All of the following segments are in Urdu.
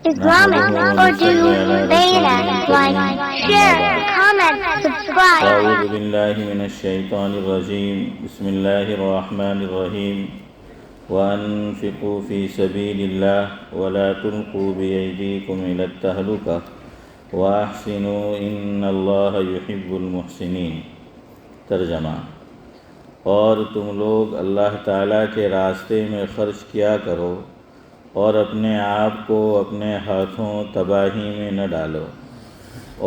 Islamic Urdu Beta. Like, share, comment, subscribe. اعوذ باللہ من الشیطان الرجیم بسم اللہ الرحمن الرحیم وانفقوا فی سبیل اللہ ولا تلقوا بایدیکم الی التہلکہ واحسنوا ان اللہ یحب المحسنین۔ ترجمہ: اور تم لوگ اللہ تعالیٰ کے راستے میں خرچ کیا کرو اور اپنے آپ کو اپنے ہاتھوں تباہی میں نہ ڈالو،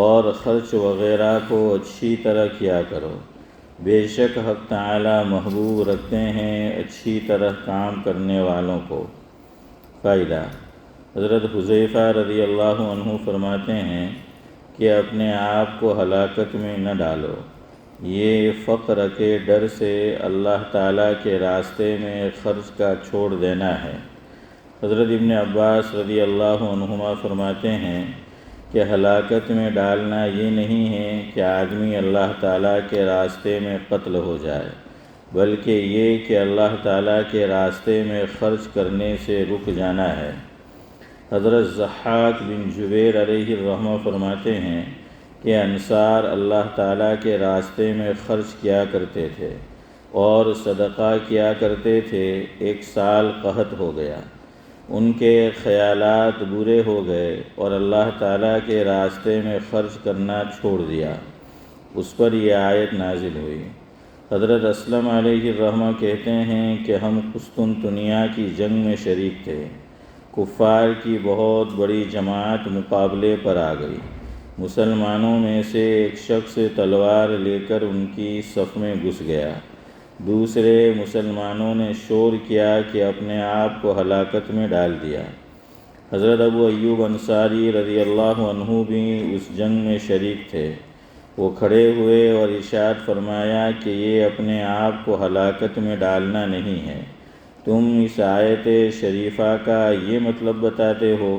اور خرچ وغیرہ کو اچھی طرح کیا کرو، بے شک حق تعالی محبوب رکھتے ہیں اچھی طرح کام کرنے والوں کو۔ فائدہ: حضرت حذیفہ رضی اللہ عنہ فرماتے ہیں کہ اپنے آپ کو ہلاکت میں نہ ڈالو، یہ فقر کے ڈر سے اللہ تعالیٰ کے راستے میں خرچ کا چھوڑ دینا ہے۔ حضرت ابن عباس رضی اللہ عنہما فرماتے ہیں کہ ہلاکت میں ڈالنا یہ نہیں ہے کہ آدمی اللہ تعالیٰ کے راستے میں قتل ہو جائے، بلکہ یہ کہ اللہ تعالیٰ کے راستے میں خرچ کرنے سے رک جانا ہے۔ حضرت ضحاک بن جبیر علیہ الرحمہ فرماتے ہیں کہ انصار اللہ تعالیٰ کے راستے میں خرچ کیا کرتے تھے اور صدقہ کیا کرتے تھے۔ ایک سال قحط ہو گیا، ان کے خیالات برے ہو گئے اور اللہ تعالیٰ کے راستے میں خرچ کرنا چھوڑ دیا۔ اس پر یہ آیت نازل ہوئی۔ حضرت اسلم علیہ الرحمہ کہتے ہیں کہ ہم قسطنطنیہ کی جنگ میں شریک تھے۔ کفار کی بہت بڑی جماعت مقابلے پر آ گئی۔ مسلمانوں میں سے ایک شخص تلوار لے کر ان کی صف میں گھس گیا۔ دوسرے مسلمانوں نے شور کیا کہ اپنے آپ کو ہلاکت میں ڈال دیا۔ حضرت ابو ایوب انصاری رضی اللہ عنہ بھی اس جنگ میں شریک تھے۔ وہ کھڑے ہوئے اور ارشاد فرمایا کہ یہ اپنے آپ کو ہلاکت میں ڈالنا نہیں ہے، تم اس آیت شریفہ کا یہ مطلب بتاتے ہو؟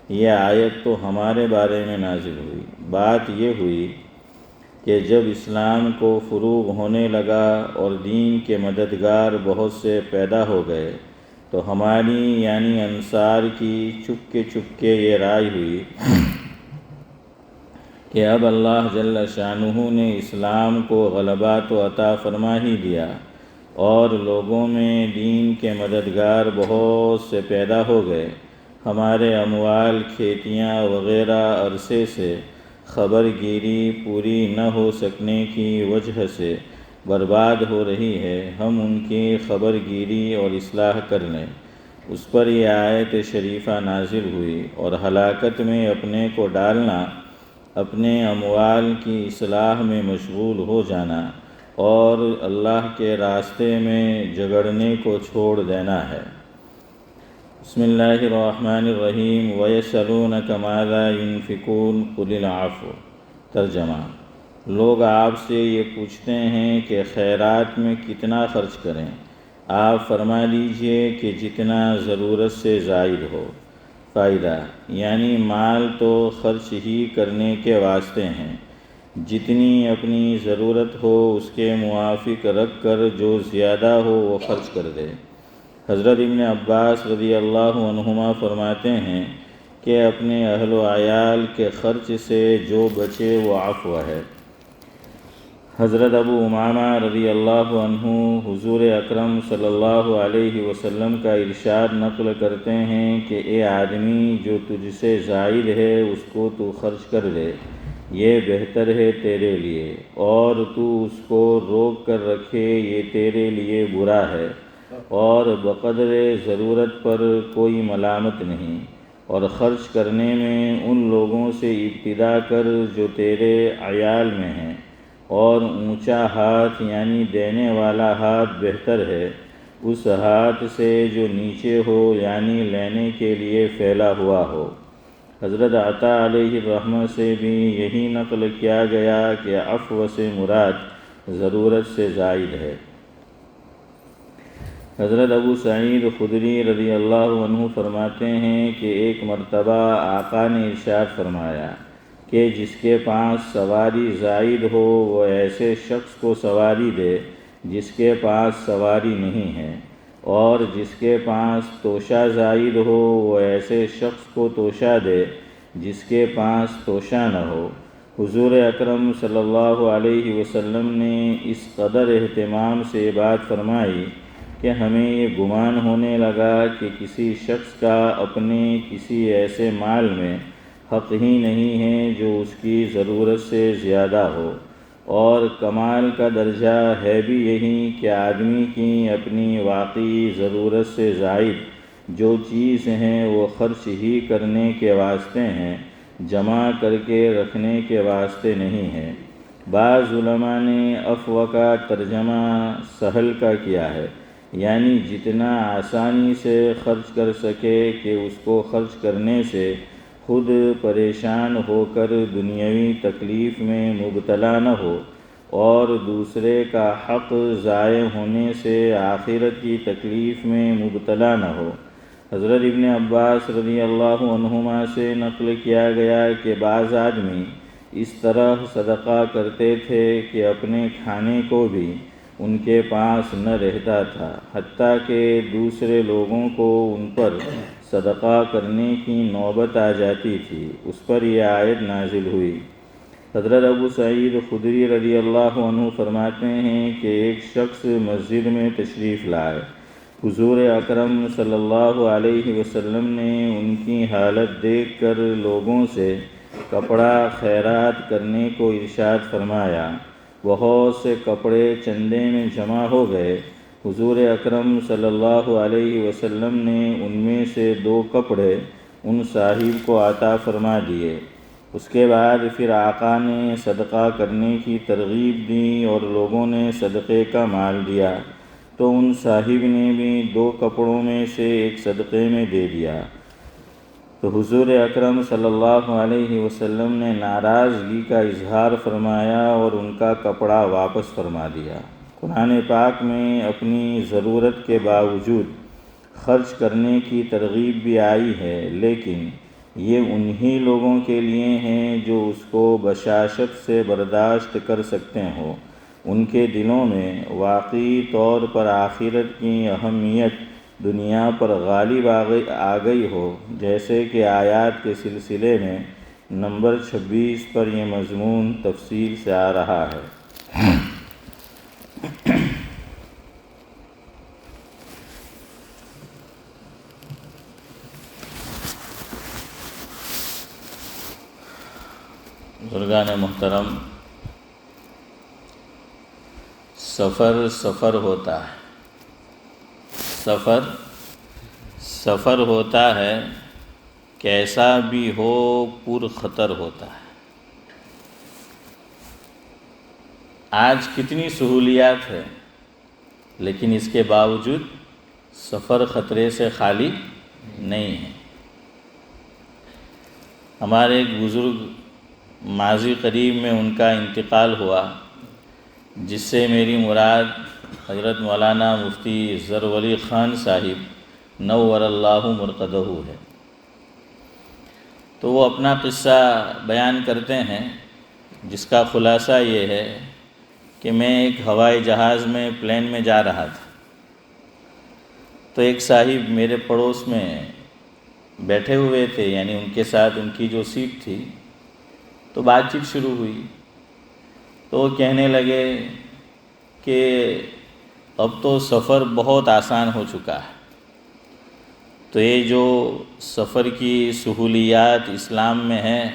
یہ آیت تو ہمارے بارے میں نازل ہوئی۔ بات یہ ہوئی کہ جب اسلام کو فروغ ہونے لگا اور دین کے مددگار بہت سے پیدا ہو گئے تو ہماری یعنی انصار کی چپکے یہ رائے ہوئی کہ اب اللہ جل شانہ نے اسلام کو غلبہ تو عطا فرما ہی دیا اور لوگوں میں دین کے مددگار بہت سے پیدا ہو گئے، ہمارے اموال، کھیتیاں وغیرہ عرصے سے خبر گیری پوری نہ ہو سکنے کی وجہ سے برباد ہو رہی ہے، ہم ان کی خبر گیری اور اصلاح کر لیں۔ اس پر یہ آیت شریفہ نازل ہوئی اور ہلاکت میں اپنے کو ڈالنا، اپنے اموال کی اصلاح میں مشغول ہو جانا اور اللہ کے راستے میں جھگڑنے کو چھوڑ دینا ہے۔ بسم اللہ الرحمن الرحیم وَيَسْأَلُونَكَ مَاذَا يُنْفِقُونَ قُلِ الْعَفْوَ۔ ترجمہ: لوگ آپ سے یہ پوچھتے ہیں کہ خیرات میں کتنا خرچ کریں، آپ فرما دیجئے کہ جتنا ضرورت سے زائد ہو۔ فائدہ: یعنی مال تو خرچ ہی کرنے کے واسطے ہیں، جتنی اپنی ضرورت ہو اس کے موافق رکھ کر جو زیادہ ہو وہ خرچ کر دے۔ حضرت ابن عباس رضی اللہ عنہما فرماتے ہیں کہ اپنے اہل و عیال کے خرچ سے جو بچے وہ عفو ہے۔ حضرت ابو امامہ رضی اللہ عنہ حضور اکرم صلی اللہ علیہ وسلم کا ارشاد نقل کرتے ہیں کہ اے آدمی، جو تجھ سے زائد ہے اس کو تو خرچ کر دے، یہ بہتر ہے تیرے لیے، اور تو اس کو روک کر رکھے یہ تیرے لیے برا ہے، اور بقدر ضرورت پر کوئی ملامت نہیں، اور خرچ کرنے میں ان لوگوں سے ابتدا کر جو تیرے عیال میں ہیں، اور اونچا ہاتھ یعنی دینے والا ہاتھ بہتر ہے اس ہاتھ سے جو نیچے ہو یعنی لینے کے لیے پھیلا ہوا ہو۔ حضرت عطا علیہ الرحمہ سے بھی یہی نقل کیا گیا کہ عفو سے مراد ضرورت سے زائد ہے۔ حضرت ابو سعید خدری رضی اللہ عنہ فرماتے ہیں کہ ایک مرتبہ آقا نے ارشاد فرمایا کہ جس کے پاس سواری زائد ہو وہ ایسے شخص کو سواری دے جس کے پاس سواری نہیں ہے، اور جس کے پاس توشہ زائد ہو وہ ایسے شخص کو توشہ دے جس کے پاس توشہ نہ ہو۔ حضور اکرم صلی اللہ علیہ وسلم نے اس قدر اہتمام سے یہ بات فرمائی کہ ہمیں یہ گمان ہونے لگا کہ کسی شخص کا اپنے کسی ایسے مال میں حق ہی نہیں ہے جو اس کی ضرورت سے زیادہ ہو، اور کمال کا درجہ ہے بھی یہی کہ آدمی کی اپنی واقعی ضرورت سے زائد جو چیز ہیں وہ خرچ ہی کرنے کے واسطے ہیں، جمع کر کے رکھنے کے واسطے نہیں ہے۔ بعض علماء نے عفو کا ترجمہ سہل کا کیا ہے، یعنی جتنا آسانی سے خرچ کر سکے کہ اس کو خرچ کرنے سے خود پریشان ہو کر دنیاوی تکلیف میں مبتلا نہ ہو، اور دوسرے کا حق ضائع ہونے سے آخرت کی تکلیف میں مبتلا نہ ہو۔ حضرت ابن عباس رضی اللہ عنہما سے نقل کیا گیا کہ بعض آدمی اس طرح صدقہ کرتے تھے کہ اپنے کھانے کو بھی ان کے پاس نہ رہتا تھا، حتیٰ کہ دوسرے لوگوں کو ان پر صدقہ کرنے کی نوبت آ جاتی تھی۔ اس پر یہ آیت نازل ہوئی۔ حضرت ابو سعید خدری رضی اللہ عنہ فرماتے ہیں کہ ایک شخص مسجد میں تشریف لائے، حضور اکرم صلی اللہ علیہ وسلم نے ان کی حالت دیکھ کر لوگوں سے کپڑا خیرات کرنے کو ارشاد فرمایا۔ بہت سے کپڑے چندے میں جمع ہو گئے۔ حضور اکرم صلی اللہ علیہ وسلم نے ان میں سے 2 کپڑے ان صاحب کو عطا فرما دیے۔ اس کے بعد پھر آقا نے صدقہ کرنے کی ترغیب دی اور لوگوں نے صدقے کا مال دیا، تو ان صاحب نے بھی 2 کپڑوں میں سے ایک صدقے میں دے دیا، تو حضور اکرم صلی اللہ علیہ وسلم نے ناراضگی کا اظہار فرمایا اور ان کا کپڑا واپس فرما دیا۔ قرآن پاک میں اپنی ضرورت کے باوجود خرچ کرنے کی ترغیب بھی آئی ہے، لیکن یہ انہی لوگوں کے لیے ہیں جو اس کو بشاشت سے برداشت کر سکتے ہوں، ان کے دلوں میں واقعی طور پر آخرت کی اہمیت دنیا پر غالب آ گئی ہو، جیسے کہ آیات کے سلسلے میں نمبر 26 پر یہ مضمون تفصیل سے آ رہا ہے۔ بزرگان محترم، سفر ہوتا ہے، سفر ہوتا ہے، کیسا بھی ہو پر خطر ہوتا ہے۔ آج کتنی سہولیات ہے، لیکن اس کے باوجود سفر خطرے سے خالی نہیں ہے۔ ہمارے ایک بزرگ ماضی قریب میں ان کا انتقال ہوا، جس سے میری مراد حضرت مولانا مفتی ظفر ولی خان صاحب نور اللہ مرقدہ ہے۔ تو وہ اپنا قصہ بیان کرتے ہیں، جس کا خلاصہ یہ ہے کہ میں ایک ہوائی جہاز میں پلین میں جا رہا تھا، تو ایک صاحب میرے پڑوس میں بیٹھے ہوئے تھے، یعنی ان کے ساتھ ان کی جو سیٹ تھی، تو بات چیت شروع ہوئی۔ تو وہ کہنے لگے کہ اب تو سفر بہت آسان ہو چکا ہے، تو یہ جو سفر کی سہولیات اسلام میں ہیں،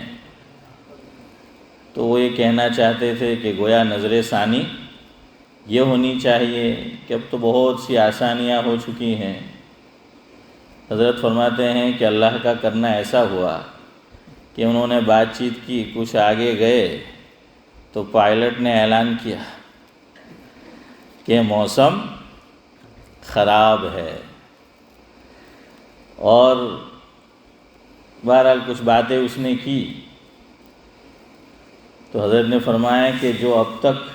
تو وہ یہ کہنا چاہتے تھے کہ گویا نظر ثانی یہ ہونی چاہیے کہ اب تو بہت سی آسانیاں ہو چکی ہیں۔ حضرت فرماتے ہیں کہ اللہ کا کرنا ایسا ہوا کہ انہوں نے بات چیت کی، کچھ آگے گئے تو پائلٹ نے اعلان کیا کہ موسم خراب ہے، اور بہرحال کچھ باتیں اس نے کی۔ تو حضرت نے فرمایا کہ جو اب تک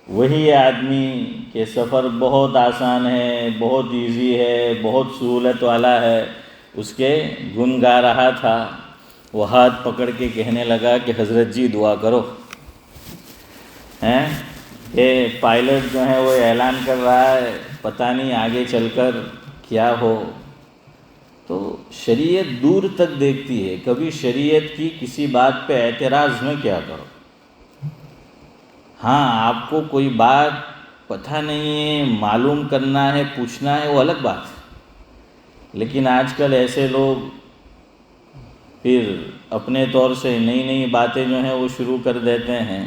وہی آدمی کہ سفر بہت آسان ہے، بہت ایزی ہے، بہت سہولت والا ہے، اس کے گن گا رہا تھا، وہ ہاتھ پکڑ کے کہنے لگا کہ حضرت جی دعا کرو، کہ پائلٹ جو ہے وہ اعلان کر رہا ہے، پتہ نہیں آگے چل کر کیا ہو. تو شریعت دور تک دیکھتی ہے، کبھی شریعت کی کسی بات پہ اعتراض نہ کیا کرو. ہاں آپ کو کوئی بات پتہ نہیں ہے، معلوم کرنا ہے، پوچھنا ہے، وہ الگ بات ہے. لیکن آج کل ایسے لوگ پھر اپنے طور سے نئی نئی باتیں جو ہیں وہ شروع کر دیتے ہیں.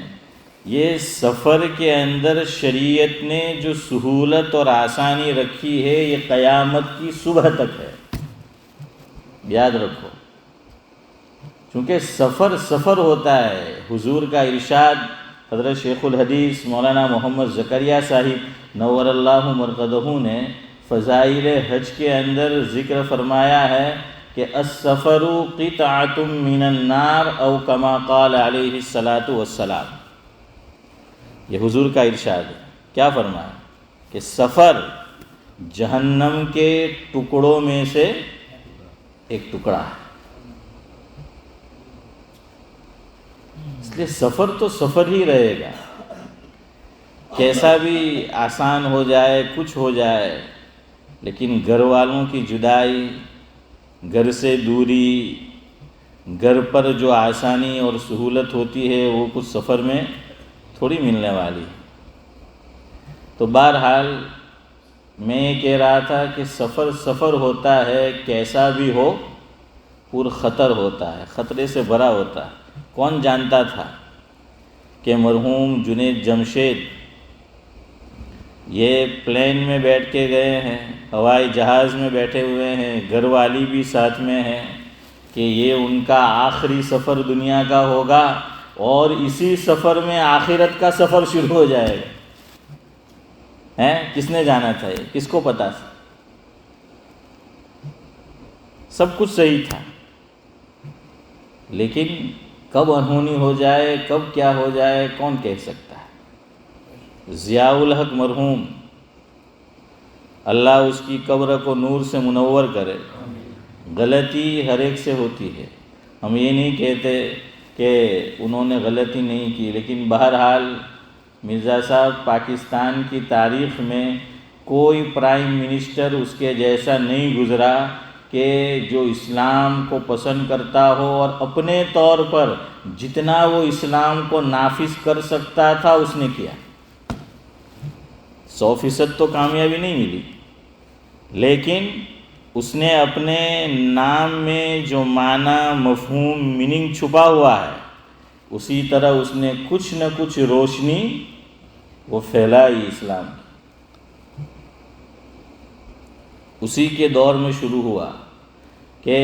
یہ سفر کے اندر شریعت نے جو سہولت اور آسانی رکھی ہے یہ قیامت کی صبح تک ہے، یاد رکھو. چونکہ سفر ہوتا ہے. حضور کا ارشاد حضرت شیخ الحدیث مولانا محمد زکریا صاحب نور اللہ مرقدہ نے فضائل حج کے اندر ذکر فرمایا ہے کہ السفر قطعۃ من النار او کما قال علیہ الصلاۃ والسلام. یہ حضور کا ارشاد ہے. کیا فرمایا کہ سفر جہنم کے ٹکڑوں میں سے ایک ٹکڑا ہے. اس لیے سفر تو سفر ہی رہے گا، کیسا بھی آسان ہو جائے، کچھ ہو جائے، لیکن گھر والوں کی جدائی، گھر سے دوری، گھر پر جو آسانی اور سہولت ہوتی ہے وہ کچھ سفر میں تھوڑی ملنے والی. تو بہرحال میں یہ کہہ رہا تھا کہ سفر ہوتا ہے، کیسا بھی ہو پر خطر ہوتا ہے، خطرے سے بھرا ہوتا ہے. کون جانتا تھا کہ مرحوم جنید جمشید یہ پلین میں بیٹھ کے گئے ہیں، ہوائی جہاز میں بیٹھے ہوئے ہیں، گھر والی بھی ساتھ میں ہیں، کہ یہ ان کا آخری سفر دنیا کا ہوگا اور اسی سفر میں آخرت کا سفر شروع ہو جائے گا. کس نے جانا تھا یہ؟ کس کو پتا تھا؟ سب کچھ صحیح تھا، لیکن کب انہونی ہو جائے، کب کیا ہو جائے، کون کہہ سکتا ہے. ضیاء الحق مرحوم، اللہ اس کی قبر کو نور سے منور کرے. غلطی ہر ایک سے ہوتی ہے، ہم یہ نہیں کہتے کہ انہوں نے غلطی نہیں کی، لیکن بہرحال مرزا صاحب پاکستان کی تاریخ میں کوئی پرائم منسٹر اس کے جیسا نہیں گزرا کہ جو اسلام کو پسند کرتا ہو اور اپنے طور پر جتنا وہ اسلام کو نافذ کر سکتا تھا اس نے کیا. 100% تو کامیابی نہیں ملی، لیکن اس نے اپنے نام میں جو معنی، مفہوم، میننگ چھپا ہوا ہے، اسی طرح اس نے کچھ نہ کچھ روشنی وہ پھیلائی اسلام کی. اسی کے دور میں شروع ہوا کہ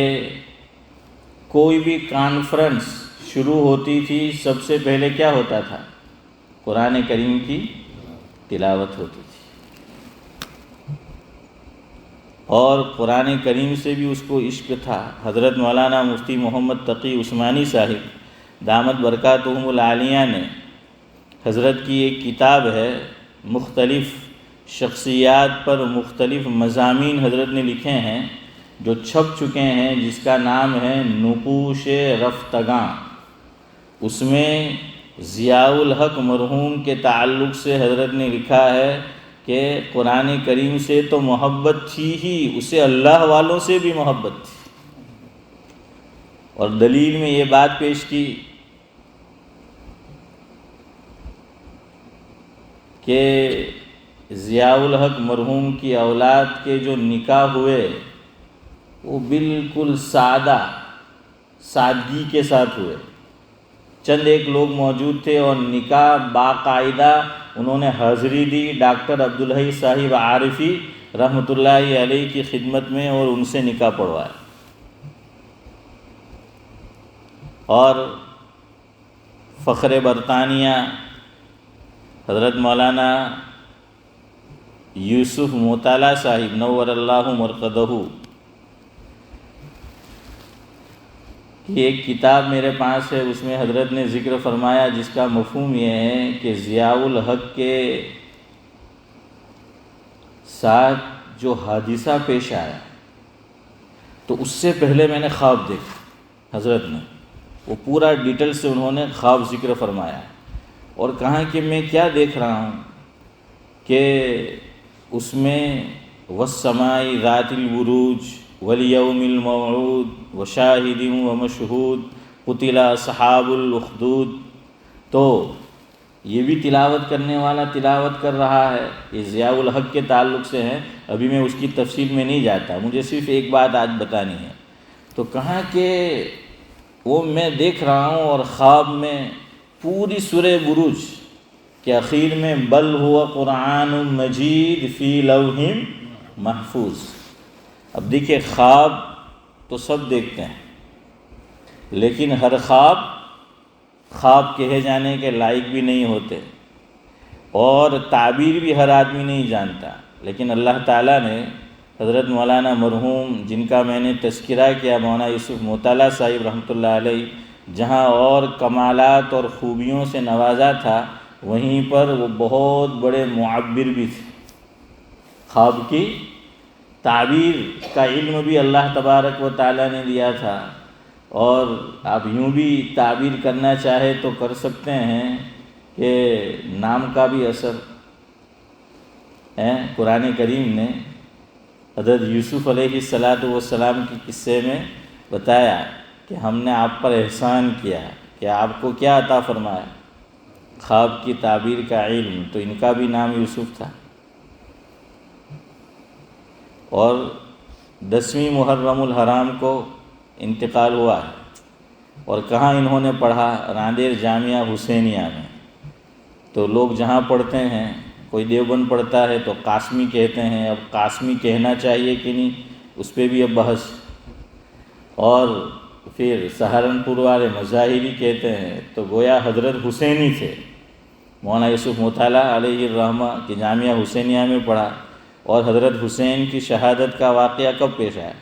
کوئی بھی کانفرنس شروع ہوتی تھی، سب سے پہلے کیا ہوتا تھا؟ قرآن کریم کی تلاوت ہوتی تھی. اور قرآن کریم سے بھی اس کو عشق تھا. حضرت مولانا مفتی محمد تقی عثمانی صاحب دامت برکاتہم العالیہ نے، حضرت کی ایک کتاب ہے، مختلف شخصیات پر مختلف مضامین حضرت نے لکھے ہیں جو چھپ چکے ہیں، جس کا نام ہے نقوش رفتگاں. اس میں ضیاء الحق مرحوم کے تعلق سے حضرت نے لکھا ہے کہ قرآن کریم سے تو محبت تھی ہی، اسے اللہ والوں سے بھی محبت تھی. اور دلیل میں یہ بات پیش کی کہ ضیاء الحق مرحوم کی اولاد کے جو نکاح ہوئے وہ بالکل سادگی کے ساتھ ہوئے. چند ایک لوگ موجود تھے اور نکاح باقاعدہ انہوں نے حاضری دی ڈاکٹر عبدالحی صاحب عارفی رحمۃ اللہ علیہ کی خدمت میں، اور ان سے نکاح پڑھوایا. اور فخر برطانیہ حضرت مولانا یوسف موطالعہ صاحب نور اللہ مرقدہ کی ایک کتاب میرے پاس ہے، اس میں حضرت نے ذکر فرمایا جس کا مفہوم یہ ہے کہ ضیاء الحق کے ساتھ جو حادثہ پیش آیا تو اس سے پہلے میں نے خواب دیکھا. حضرت نے وہ پورا ڈیٹیل سے انہوں نے خواب ذکر فرمایا، اور کہا کہ میں کیا دیکھ رہا ہوں کہ اس میں والسماء ذات البروج والیوم الموعود وشاہد ومشہود قتل اصحاب الاخدود. تو یہ بھی تلاوت کرنے والا تلاوت کر رہا ہے. یہ ضیاء الحق کے تعلق سے ہے، ابھی میں اس کی تفصیل میں نہیں جاتا، مجھے صرف ایک بات آج بتانی ہے. تو کہا کہ وہ میں دیکھ رہا ہوں اور خواب میں پوری سورہ بروج کے اخیر میں بل ہوا قرآن مجید فی لوح محفوظ. اب دیکھیے، خواب تو سب دیکھتے ہیں، لیکن ہر خواب کہے جانے کے لائق بھی نہیں ہوتے، اور تعبیر بھی ہر آدمی نہیں جانتا. لیکن اللہ تعالیٰ نے حضرت مولانا مرحوم، جن کا میں نے تذکرہ کیا، مولانا یوسف موطالعہ صاحب رحمۃ اللہ علیہ، جہاں اور کمالات اور خوبیوں سے نوازا تھا، وہیں پر وہ بہت بڑے معبر بھی تھے. خواب کی تعبیر کا علم بھی اللہ تبارک و تعالیٰ نے دیا تھا. اور آپ یوں بھی تعبیر کرنا چاہے تو کر سکتے ہیں کہ نام کا بھی اثر ہے. قرآن کریم نے حضرت یوسف علیہ السلام کی قصے میں بتایا کہ ہم نے آپ پر احسان کیا کہ آپ کو کیا عطا فرمایا، خواب کی تعبیر کا علم. تو ان کا بھی نام یوسف تھا. اور 10ویں محرم الحرام کو انتقال ہوا ہے. اور کہاں انہوں نے پڑھا؟ راندیر جامعہ حسینیہ میں. تو لوگ جہاں پڑھتے ہیں، کوئی دیوبند پڑھتا ہے تو قاسمی کہتے ہیں. اب قاسمی کہنا چاہیے کہ نہیں، اس پہ بھی اب بحث. اور پھر سہارنپور والے مظاہری کہتے ہیں. تو گویا حضرت حسینی تھے. مولانا یوسف موطالعہ علیہ الرحمہ کی جامعہ حسینیہ میں پڑھا. اور حضرت حسین کی شہادت کا واقعہ کب پیش آیا؟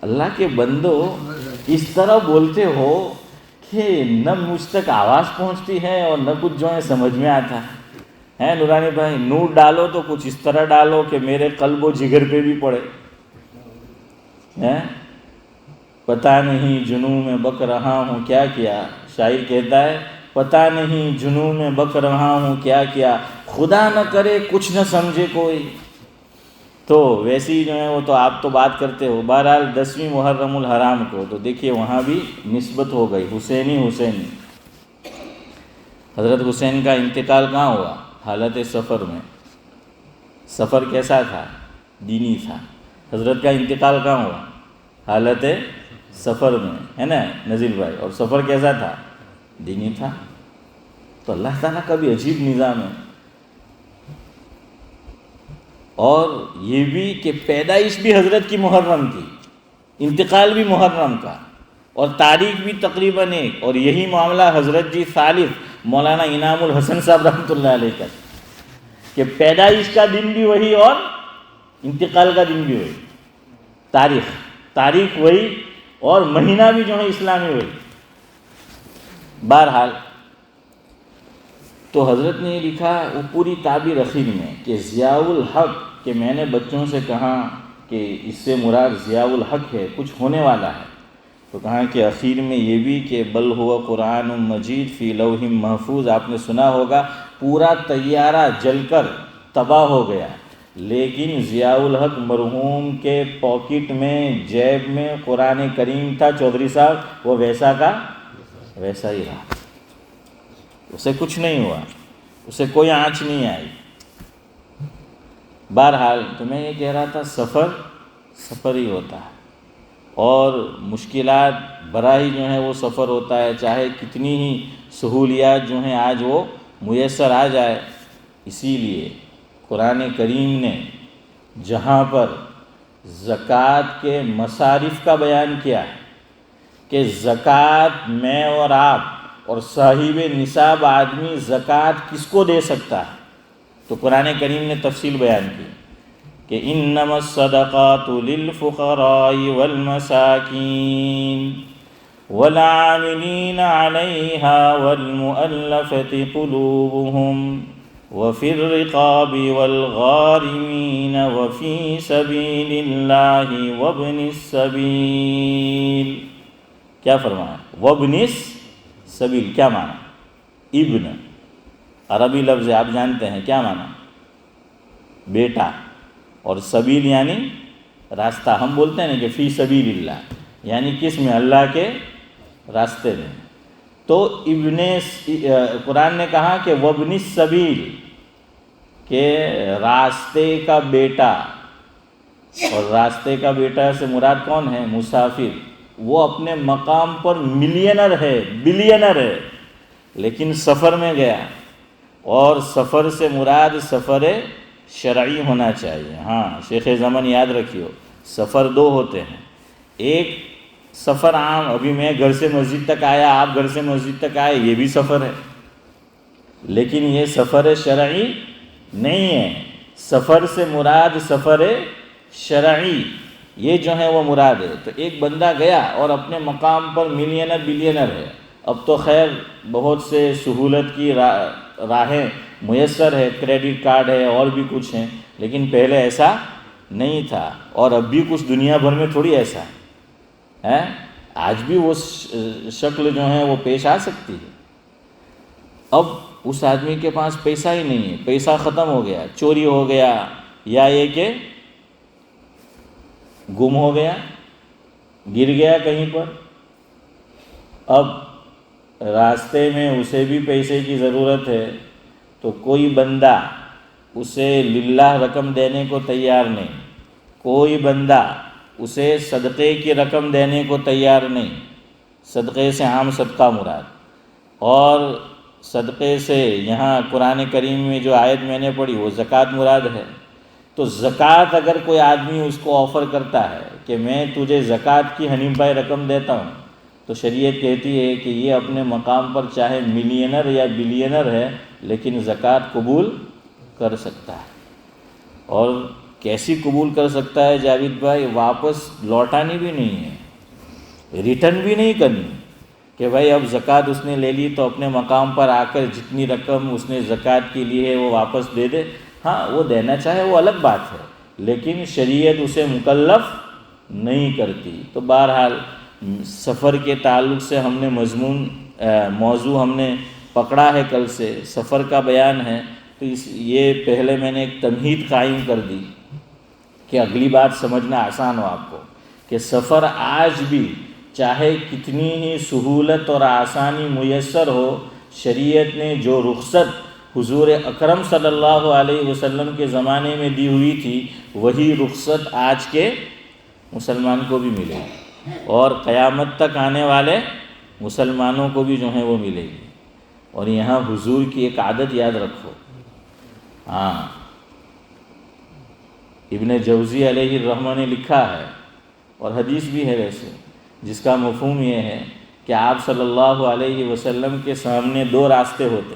اللہ کے بندو، اس طرح بولتے ہو کہ نہ مجھ تک آواز پہنچتی ہے اور نہ کچھ جو ہے سمجھ میں آتا ہے. نورانی بھائی، نور ڈالو تو کچھ اس طرح ڈالو کہ میرے قلب و جگر پہ بھی پڑے. پتہ نہیں جنوں میں بک رہا ہوں کیا کیا. شاعر کہتا ہے پتہ نہیں جنوں میں بک رہا ہوں کیا کیا، خدا نہ کرے کچھ نہ سمجھے کوئی. تو ویسی جو ہے وہ تو آپ تو بات کرتے ہو. بہرحال 10ویں محرم الحرام کو تو دیکھیے وہاں بھی نسبت ہو گئی حسینی. حضرت حسین کا انتقال کہاں ہوا؟ حالت سفر میں. سفر کیسا تھا؟ دینی تھا. حضرت کا انتقال کہاں ہوا؟ حالت سفر میں، ہے نا نزیل بھائی؟ اور سفر کیسا تھا؟ دینی تھا. تو اللہ تعالیٰ کا بھی عجیب نظام ہے. اور یہ بھی کہ پیدائش بھی حضرت کی محرم کی، انتقال بھی محرم کا، اور تاریخ بھی تقریباً ایک. اور یہی معاملہ حضرت جی ثالث مولانا انعام الحسن صاحب رحمۃ اللہ علیہ کا، کہ پیدائش کا دن بھی وہی اور انتقال کا دن بھی وہی. تاریخ وہی اور مہینہ بھی جو ہے اسلامی وہی. بہرحال تو حضرت نے یہ لکھا وہ پوری تعبیر اخیر میں کہ ضیاء الحق، کہ میں نے بچوں سے کہا کہ اس سے مراد ضیاء الحق ہے، کچھ ہونے والا ہے. تو کہا کہ اخیر میں یہ بھی کہ بل ہوا قرآن مجید فی لوح محفوظ. آپ نے سنا ہوگا پورا طیارہ جل کر تباہ ہو گیا، لیکن ضیاء الحق مرحوم کے پاکٹ میں، جیب میں قرآن کریم تھا. چودھری صاحب وہ ویسا کا ویسا ہی رہا. اسے کچھ نہیں ہوا، اسے کوئی آنچ نہیں آئی. بہرحال تو میں یہ کہہ رہا تھا، سفر ہی ہوتا ہے، اور مشکلات برا ہی جو ہے وہ سفر ہوتا ہے، چاہے کتنی ہی سہولیات جو ہیں آج وہ میسر آ جائے. اسی لیے قرآن کریم نے جہاں پر زکوٰۃ کے مصارف کا بیان کیا کہ زکوٰۃ میں اور آپ اور صاحب نصاب آدمی زکوٰۃ کس کو دے سکتا ہے، تو قرآن کریم نے تفصیل بیان کی کہ انما الصدقات للفقراء والمساکین والعاملین علیہا والمؤلفۃ قلوبہم وفی الرقاب والغارمین وفی سبیل اللہ وابن السبیل. کیا فرمایا؟ وابن سبیل کیا معنی؟ ابن عربی لفظ ہے، آپ جانتے ہیں کیا معنی؟ بیٹا، اور سبیل یعنی راستہ. ہم بولتے ہیں نا کہ فی سبیل اللہ، یعنی کس میں؟ اللہ کے راستے میں. تو قرآن نے کہا کہ وابن السبیل، کہ راستے کا بیٹا. اور راستے کا بیٹا سے مراد کون ہے؟ مسافر. وہ اپنے مقام پر ملینر ہے، بلینر ہے، لیکن سفر میں گیا. اور سفر سے مراد سفر شرعی ہونا چاہیے. ہاں شیخ زمن یاد رکھیو، سفر دو ہوتے ہیں. ایک سفر عام، ابھی میں گھر سے مسجد تک آیا، آپ گھر سے مسجد تک آئے، یہ بھی سفر ہے، لیکن یہ سفر شرعی نہیں ہے. سفر سے مراد سفر شرعی، یہ جو ہے وہ مراد ہے. تو ایک بندہ گیا اور اپنے مقام پر ملینر بلینر ہے. اب تو خیر بہت سے سہولت کی راہیں میسر ہے، کریڈٹ کارڈ ہے اور بھی کچھ ہیں، لیکن پہلے ایسا نہیں تھا. اور اب بھی کچھ دنیا بھر میں تھوڑی ایسا ہے، آج بھی وہ شکل جو ہے وہ پیش آ سکتی ہے. اب اس آدمی کے پاس پیسہ ہی نہیں ہے، پیسہ ختم ہو گیا، چوری ہو گیا، یا یہ کہ گم ہو گیا، گر گیا کہیں پر. اب راستے میں اسے بھی پیسے کی ضرورت ہے، تو کوئی بندہ اسے للہ رقم دینے کو تیار نہیں، کوئی بندہ اسے صدقے کی رقم دینے کو تیار نہیں. صدقے سے عام صدقہ مراد. اور صدقے سے یہاں قرآن کریم میں جو آیت میں نے پڑھی وہ زکوٰۃ مراد ہے. تو زکوٰۃ اگر کوئی آدمی اس کو آفر کرتا ہے کہ میں تجھے زکوٰۃ کی ہنیم پائی رقم دیتا ہوں، تو شریعت کہتی ہے کہ یہ اپنے مقام پر چاہے ملینر یا بلینر ہے، لیکن زکوٰۃ قبول کر سکتا ہے. اور کیسی قبول کر سکتا ہے جاوید بھائی؟ واپس لوٹانی بھی نہیں ہے، ریٹرن بھی نہیں کرنی کہ بھائی اب زکوٰۃ اس نے لے لی تو اپنے مقام پر آ کر جتنی رقم اس نے زکوٰۃ کی لی ہے وہ واپس دے دے. ہاں وہ دینا چاہے وہ الگ بات ہے، لیکن شریعت اسے مکلف نہیں کرتی. تو بہرحال سفر کے تعلق سے ہم نے موضوع ہم نے پکڑا ہے، کل سے سفر کا بیان ہے. تو یہ پہلے میں نے ایک تمہید قائم کر دی کہ اگلی بات سمجھنا آسان ہو آپ کو، کہ سفر آج بھی چاہے کتنی ہی سہولت اور آسانی میسر ہو، شریعت نے جو رخصت حضور اکرم صلی اللہ علیہ وسلم کے زمانے میں دی ہوئی تھی، وہی رخصت آج کے مسلمان کو بھی ملے گی، اور قیامت تک آنے والے مسلمانوں کو بھی جو ہے وہ ملے گی. اور یہاں حضور کی ایک عادت یاد رکھو. ہاں ابن جوزی علیہ الرحمہ نے لکھا ہے، اور حدیث بھی ہے ویسے، جس کا مفہوم یہ ہے کہ آپ صلی اللہ علیہ وسلم کے سامنے دو راستے ہوتے،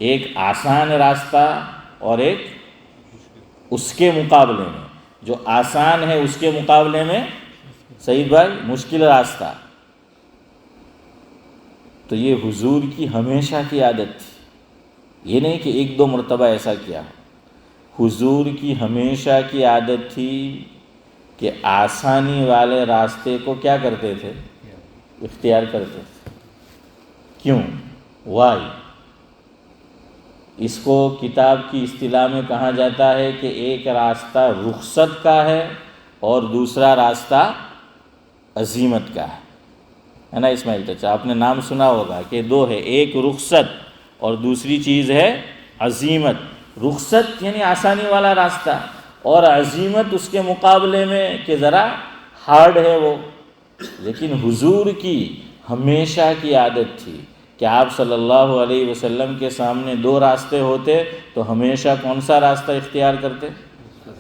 ایک آسان راستہ اور ایک اس کے مقابلے میں، جو آسان ہے اس کے مقابلے میں سعید بھائی مشکل راستہ. تو یہ حضور کی ہمیشہ کی عادت تھی، یہ نہیں کہ ایک دو مرتبہ ایسا کیا. حضور کی ہمیشہ کی عادت تھی کہ آسانی والے راستے کو کیا کرتے تھے؟ اختیار کرتے تھے. کیوں؟ وائی. اس کو کتاب کی اصطلاح میں کہا جاتا ہے کہ ایک راستہ رخصت کا ہے اور دوسرا راستہ عزیمت کا ہے نا اسماعیل چچا؟ آپ نے نام سنا ہوگا کہ دو ہے، ایک رخصت اور دوسری چیز ہے عزیمت. رخصت یعنی آسانی والا راستہ، اور عزیمت اس کے مقابلے میں کہ ذرا ہارڈ ہے وہ. لیکن حضور کی ہمیشہ کی عادت تھی کہ آپ صلی اللہ علیہ وسلم کے سامنے دو راستے ہوتے تو ہمیشہ کون سا راستہ اختیار کرتے؟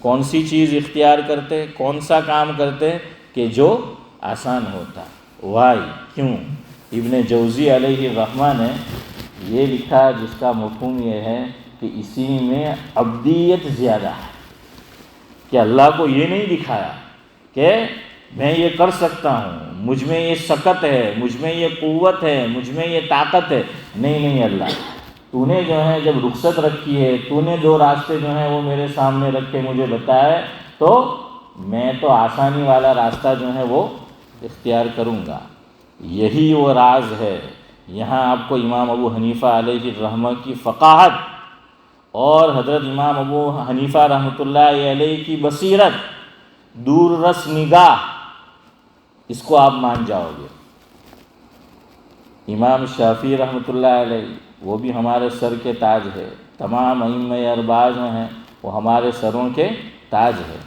کون سی چیز اختیار کرتے؟ کون سا کام کرتے؟ کہ جو آسان ہوتا. وائی کیوں؟ ابن جوزی علیہ الرحمہ نے یہ لکھا، جس کا مفہوم یہ ہے کہ اسی میں عبدیت زیادہ ہے، کہ اللہ کو یہ نہیں دکھایا کہ میں یہ کر سکتا ہوں، مجھ میں یہ سکت ہے، مجھ میں یہ قوت ہے، مجھ میں یہ طاقت ہے. نہیں اللہ، تو نے جو ہے جب رخصت رکھی ہے، تو نے دو راستے جو ہیں وہ میرے سامنے رکھ کے مجھے بتایا، تو میں تو آسانی والا راستہ جو ہے وہ اختیار کروں گا. یہی وہ راز ہے۔ یہاں آپ کو امام ابو حنیفہ علیہ الرحمہ کی فقاہت اور حضرت امام ابو حنیفہ رحمۃ اللہ علیہ کی بصیرت، دور رس نگاہ، اس کو آپ مان جاؤ گے۔ امام شافعی رحمۃ اللہ علیہ وہ بھی ہمارے سر کے تاج ہے، تمام ائمہ اربعہ جو ہیں وہ ہمارے سروں کے تاج ہے،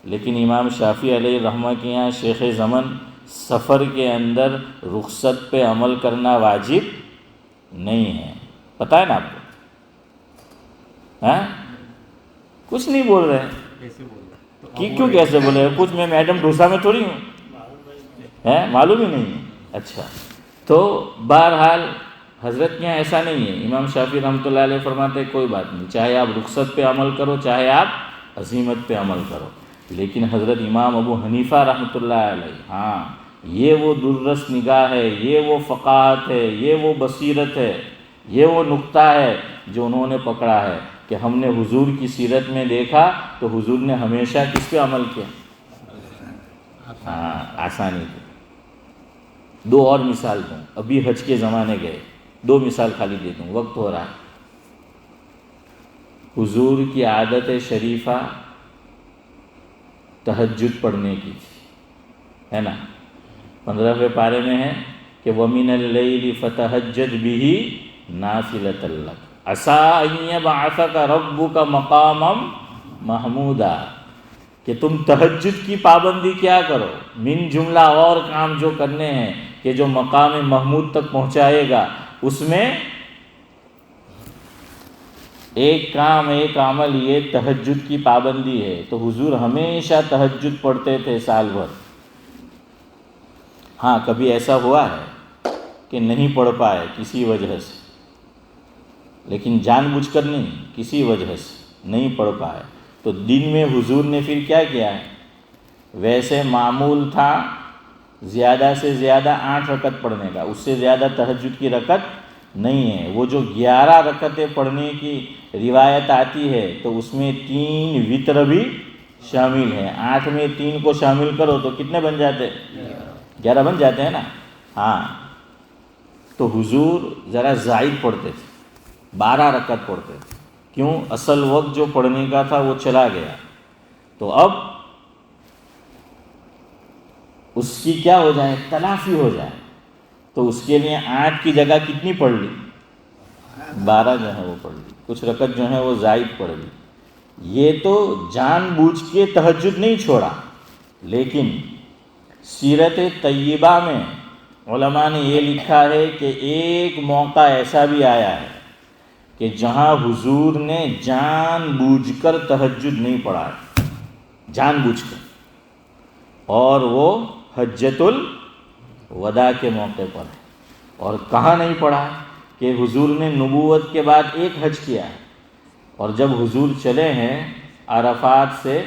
لیکن امام شافعی علیہ الرحمہ کے یہاں شیخ زمن سفر کے اندر رخصت پہ عمل کرنا واجب نہیں ہے۔ پتہ ہے نا آپ کو؟ ہاں کچھ نہیں بول رہے ہیں، کیوں کیسے بولے؟ کچھ میں میڈم ڈھوسا میں تھوڑی ہوں، معلوم ہی نہیں ہے۔ اچھا، تو بہرحال حضرت کے یہاں ایسا نہیں ہے۔ امام شافعی رحمۃ اللہ علیہ فرماتے ہیں کوئی بات نہیں، چاہے آپ رخصت پہ عمل کرو، چاہے آپ عزیمت پہ عمل کرو، لیکن حضرت امام ابو حنیفہ رحمۃ اللہ علیہ، ہاں یہ وہ دررس نگاہ ہے، یہ وہ فقاہت ہے، یہ وہ بصیرت ہے، یہ وہ نقطہ ہے جو انہوں نے پکڑا ہے کہ ہم نے حضور کی سیرت میں دیکھا تو حضور نے ہمیشہ کس پہ عمل کیا؟ آسانی پہ۔ دو اور مثال دوں، ابھی حج کے زمانے گئے، دو مثال خالی دے دوں، وقت ہو رہا ہے۔ حضور کی عادت شریفہ تہجد پڑھنے کی ہے نا، 15ویں پارے میں ہے کہ وَمِنَ اللَّيْلِ فَتَهَجَّدْ بِهِ نَافِلَةً لَكَ عَسَىٰ أَن يَبْعَثَكَ رَبُّكَ مَقَامًا مَحْمُودًا، کہ تم تہجد کی پابندی کیا کرو، من جملہ اور کام جو کرنے ہیں کہ جو مقام محمود تک پہنچائے گا، اس میں ایک کام، ایک عمل یہ تہجد کی پابندی ہے۔ تو حضور ہمیشہ تہجد پڑھتے تھے سال بھر۔ ہاں کبھی ایسا ہوا ہے کہ نہیں پڑھ پائے کسی وجہ سے، لیکن جان بوجھ کر نہیں، کسی وجہ سے نہیں پڑھ پائے، تو دن میں حضور نے پھر کیا کیا ہے؟ ویسے معمول تھا زیادہ سے زیادہ 8 رکعت پڑھنے کا، اس سے زیادہ تہجد کی رکعت نہیں ہے۔ وہ جو 11 رکعتیں پڑھنے کی روایت آتی ہے تو اس میں 3 وتر بھی شامل ہیں۔ 8 میں 3 کو شامل کرو تو کتنے بن جاتے؟ 11 بن جاتے ہیں نا۔ ہاں تو حضور ذرا زائد پڑھتے تھے، 12 رکعت پڑھتے تھے۔ کیوں؟ اصل وقت جو پڑھنے کا تھا وہ چلا گیا، تو اب اس کی کیا ہو جائے؟ تلافی ہو جائے۔ تو اس کے لیے 8 کی جگہ کتنی پڑھ لی؟ 12 جو ہے وہ پڑھ لی، کچھ رکعت جو ہے وہ زائد پڑھ لی۔ یہ تو جان بوجھ کے تہجد نہیں چھوڑا، لیکن سیرت طیبہ میں علماء نے یہ لکھا ہے کہ ایک موقع ایسا بھی آیا ہے کہ جہاں حضور نے جان بوجھ کر تہجد نہیں پڑھا، جان بوجھ کر، اور وہ حجۃ الوداع کے موقع پر ہے۔ اور کہاں نہیں پڑھا کہ حضور نے نبوت کے بعد ایک حج کیا ہے، اور جب حضور چلے ہیں عرفات سے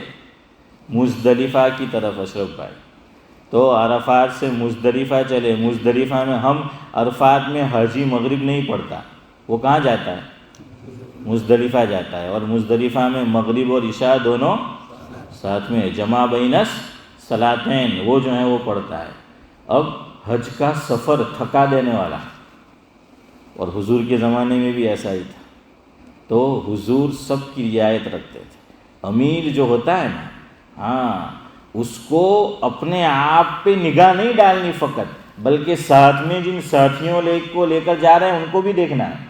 مزدلفہ کی طرف، اشرف بھائی، تو عرفات سے مزدلفہ چلے، مزدلفہ میں ہم عرفات میں حاجی مغرب نہیں پڑھتا، وہ کہاں جاتا ہے؟ مزدلفہ جاتا ہے، اور مزدلفہ میں مغرب اور عشاء دونوں ساتھ میں، جمع بینس صلاتین وہ جو ہیں وہ پڑھتا ہے۔ اب حج کا سفر تھکا دینے والا، اور حضور کے زمانے میں بھی ایسا ہی تھا، تو حضور سب کی رعایت رکھتے تھے۔ امیر جو ہوتا ہے نا، ہاں اس کو اپنے آپ پہ نگاہ نہیں ڈالنی فقط، بلکہ ساتھ میں جن ساتھیوں کو لے کر جا رہے ہیں ان کو بھی دیکھنا ہے،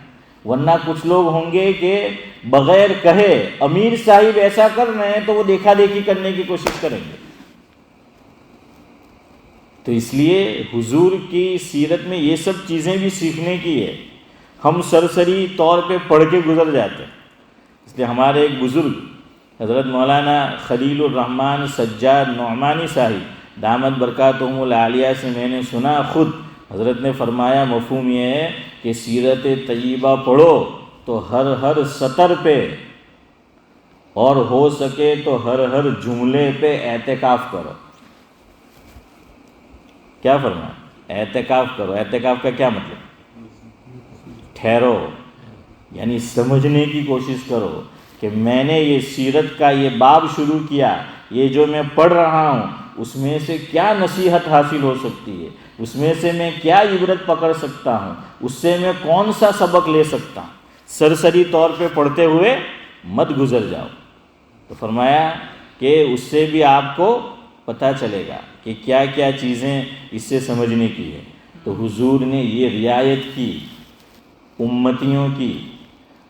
ورنہ کچھ لوگ ہوں گے کہ بغیر کہے امیر صاحب ایسا کر رہے ہیں تو وہ دیکھا دیکھی کرنے کی کوشش کریں گے۔ تو اس لیے حضور کی سیرت میں یہ سب چیزیں بھی سیکھنے کی ہے، ہم سرسری طور پہ پڑھ کے گزر جاتے ہیں۔ اس لیے ہمارے ایک بزرگ حضرت مولانا خلیل الرحمن سجاد نعمانی صاحب دامت برکاتہم العالیہ سے میں نے سنا، خود حضرت نے فرمایا مفہوم یہ ہے کہ سیرت طیبہ پڑھو تو ہر سطر پہ، اور ہو سکے تو ہر جملے پہ اعتکاف کرو۔ کیا فرمایا؟ اعتکاف کرو۔ اعتکاف کا کیا مطلب؟ ٹھہرو، یعنی سمجھنے کی کوشش کرو کہ میں نے یہ سیرت کا یہ باب شروع کیا، یہ جو میں پڑھ رہا ہوں اس میں سے کیا نصیحت حاصل ہو سکتی ہے، اس میں سے میں کیا عبرت پکڑ سکتا ہوں، اس سے میں کون سا سبق لے سکتا ہوں، سرسری طور پہ پڑھتے ہوئے مت گزر جاؤ۔ تو فرمایا کہ اس سے بھی آپ کو پتہ چلے گا کہ کیا کیا چیزیں اس سے سمجھنے کی ہے۔ تو حضور نے یہ رعایت کی امتیوں کی،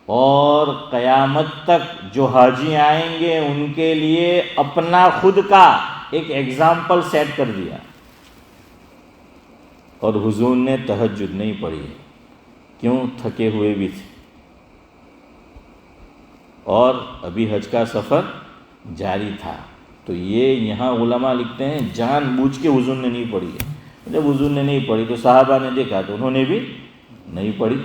اور قیامت تک جو حاجی آئیں گے ان کے لیے اپنا خود کا ایک ایگزامپل سیٹ کر دیا۔ اور حضور نے تہجد نہیں پڑھی ہے، کیوں؟ تھکے ہوئے بھی تھے، اور ابھی حج کا سفر جاری تھا۔ تو یہ یہاں علماء لکھتے ہیں جان بوجھ کے حضور نے نہیں پڑھی ہے۔ جب حضور نے نہیں پڑھی تو صحابہ نے دیکھا تو انہوں نے بھی نہیں پڑھی،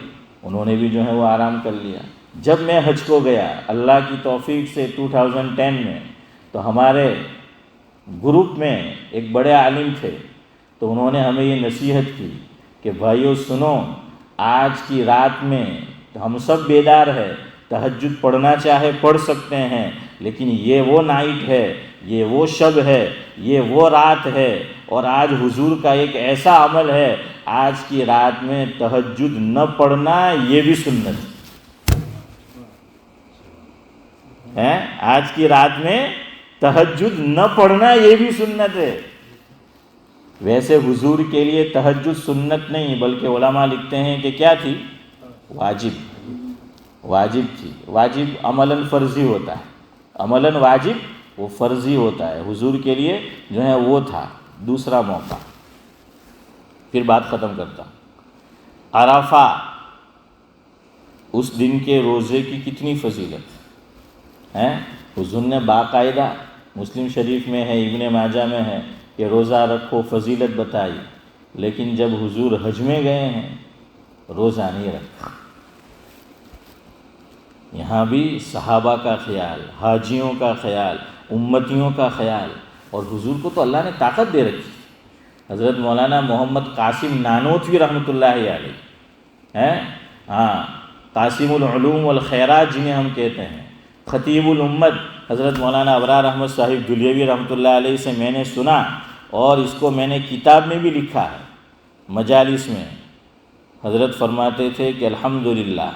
انہوں نے بھی جو ہے وہ آرام کر لیا۔ جب میں حج کو گیا اللہ کی توفیق سے 2010 میں، تو ہمارے گروپ میں ایک بڑے عالم تھے، تو انہوں نے ہمیں یہ نصیحت کی کہ بھائیو سنو، آج کی رات میں ہم سب بیدار ہے، تہجد پڑھنا چاہے پڑھ سکتے ہیں، لیکن یہ وہ نائٹ ہے، یہ وہ شب ہے، یہ وہ رات ہے، اور آج حضور کا ایک ایسا عمل ہے، آج کی رات میں تہجد نہ پڑھنا یہ بھی سنت ہے۔ آج کی رات میں تہجد نہ پڑھنا یہ بھی سنت ہے۔ ویسے حضور کے لیے تہجد سنت نہیں، بلکہ علماء لکھتے ہیں کہ کیا تھی؟ واجب تھی۔ واجب عملاً فرضی ہوتا ہے، عملاً واجب وہ فرضی ہوتا ہے، حضور کے لیے جو ہے وہ تھا دوسرا موقع۔ پھر بات ختم کرتا ہوں۔ عرفہ، اس دن کے روزے کی کتنی فضیلت ہے۔ حضور نے باقاعدہ، مسلم شریف میں ہے، ابن ماجہ میں ہے کہ روزہ رکھو، فضیلت بتائی، لیکن جب حضور حج میں گئے ہیں روزہ نہیں رکھا۔ یہاں بھی صحابہ کا خیال، حاجیوں کا خیال، امتیوں کا خیال، اور حضور کو تو اللہ نے طاقت دے رکھی۔ حضرت مولانا محمد قاسم نانوتوی رحمۃ اللہ علیہ ہیں، قاسم العلوم والخیرات جنہیں ہم کہتے ہیں، خطیب الامت حضرت مولانا ابرار احمد صاحب دلیوی رحمۃ اللہ علیہ سے میں نے سنا، اور اس کو میں نے کتاب میں بھی لکھا ہے مجالس میں۔ حضرت فرماتے تھے کہ الحمدللہ،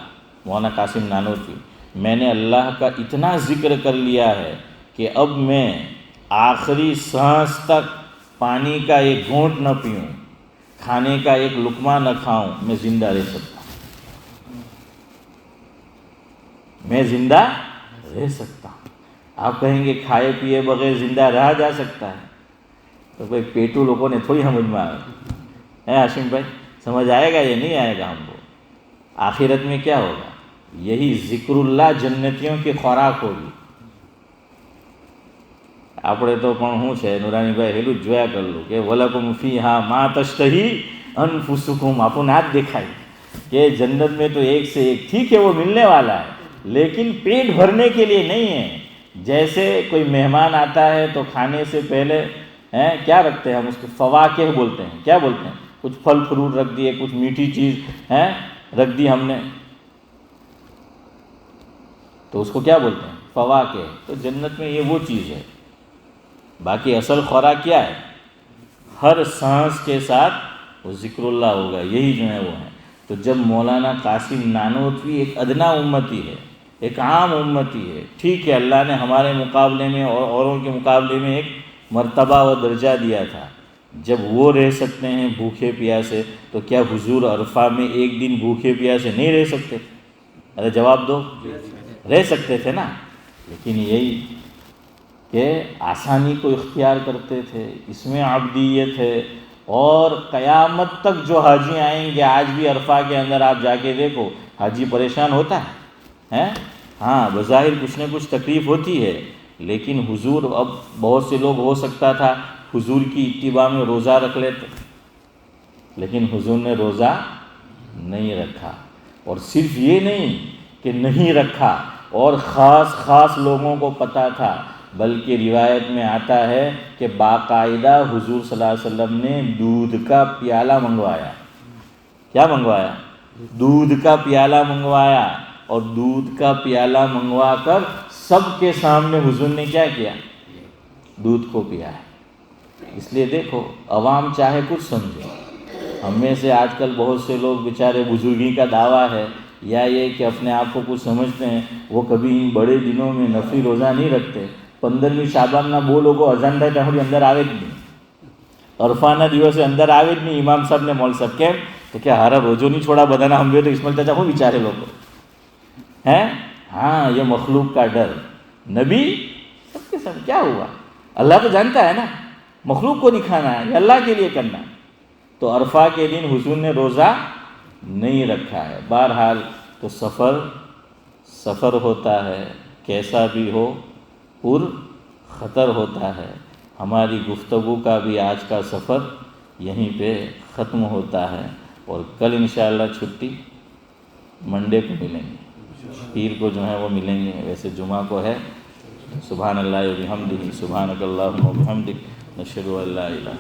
مولانا قاسم نانوتوی، میں نے اللہ کا اتنا ذکر کر لیا ہے کہ اب میں آخری سانس تک پانی کا ایک گھونٹ نہ پیوں، کھانے کا ایک لقمہ نہ کھاؤں، میں زندہ رہ سکتا ہوں، میں زندہ رہ سکتا ہوں۔ آپ کہیں گے کھائے پیے بغیر زندہ رہا جا سکتا ہے؟ تو کوئی پیٹو لوگوں نے تھوڑی سمجھ میں آئے ہاشم بھائی، سمجھ آئے گا یہ نہیں آئے گا ہم کو؟ آخرت میں کیا ہوگا؟ یہی ذکر اللہ جنتیوں کی خوراک ہوگی۔ આપણે તો પણ શું છે નુરાનીભાઈ હેલું જોયા કરલું કે વલકુમ ફીહા મા તશ્તહી અનફુસુકુમ, આપણને આ જ દેખાય کہ جنت میں تو ایک سے ایک، ٹھیک ہے وہ ملنے والا ہے لیکن پیٹ بھرنے کے لیے نہیں ہے۔ جیسے کوئی مہمان آتا ہے تو کھانے سے پہلے کیا رکھتے ہیں ہم اس کو؟ فواکہ بولتے ہیں۔ کیا بولتے ہیں؟ کچھ پھل فروٹ رکھ دیے، کچھ میٹھی چیز رکھ دی ہم نے، تو اس کو کیا بولتے ہیں؟ فواکہ۔ تو جنت میں یہ وہ چیز ہے۔ باقی اصل خوراک کیا ہے؟ ہر سانس کے ساتھ وہ ذکر اللہ ہوگا، یہی جو ہے وہ ہے۔ تو جب مولانا قاسم نانوتوی ایک ادنا امتی ہے، ایک عام امتی ہے، ٹھیک ہے اللہ نے ہمارے مقابلے میں اور اوروں کے مقابلے میں ایک مرتبہ و درجہ دیا تھا، جب وہ رہ سکتے ہیں بھوکے پیاسے، تو کیا حضور عرفہ میں ایک دن بھوکے پیاسے نہیں رہ سکتے؟ ارے جواب دو، رہ سکتے تھے نا۔ لیکن یہی کہ آسانی کو اختیار کرتے تھے، اس میں عبدیت ہے۔ اور قیامت تک جو حاجی آئیں گے، آج بھی عرفہ کے اندر آپ جا کے دیکھو حاجی پریشان ہوتا ہے، ہاں بظاہر کچھ نہ کچھ تکلیف ہوتی ہے، لیکن حضور، اب بہت سے لوگ ہو سکتا تھا حضور کی اتباع میں روزہ رکھ لیتے، لیکن حضور نے روزہ نہیں رکھا۔ اور صرف یہ نہیں کہ نہیں رکھا اور خاص لوگوں کو پتہ تھا، بلکہ روایت میں آتا ہے کہ باقاعدہ حضور صلی اللہ علیہ وسلم نے دودھ کا پیالہ منگوایا۔ کیا منگوایا؟ دودھ کا پیالہ منگوایا، اور دودھ کا پیالہ منگوا کر سب کے سامنے حضور نے کیا کیا؟ دودھ کو پیا ہے۔ اس لیے دیکھو، عوام چاہے کچھ سمجھے، ہم میں سے آج کل بہت سے لوگ بیچارے بزرگی کا دعویٰ ہے یا یہ کہ اپنے آپ کو کچھ سمجھتے ہیں، وہ کبھی ان بڑے دنوں میں نفلی روزہ نہیں رکھتے. 15મી શાબાનના બહુ લોકો અઝાન થાય ત્યાં સુધી અંદર આવે જ નહીં. અરફાના દિવસે અંદર આવે જ નહીં ઇમામ સાહેબ ને મોલ સાહેબ. કેમ? તો કે હારા રોજો નહીં છોડા બધાના હંભે તો ઇસ્માઇલ ચાચા શું વિચારે લોકો ہیں. ہاں یہ مخلوق کا ڈر. نبی سب کے سب کیا ہوا؟ اللہ تو جانتا ہے نا مخلوق کو نہیں کھانا ہے، یہ اللہ کے لیے کرنا ہے. تو عرفہ کے دن حضور نے روزہ نہیں رکھا ہے. بہرحال تو سفر ہوتا ہے، کیسا بھی ہو پر خطر ہوتا ہے. ہماری گفتگو کا بھی آج کا سفر یہیں پہ ختم ہوتا ہے، اور کل انشاءاللہ چھٹی، منڈے کو ملیں گے، پیر کو جو ہے وہ ملیں گے. ویسے جمعہ کو ہے. سبحان اللہ و بحمدہ، سبحانک اللہم و بحمدک، نشہد ان لا الہ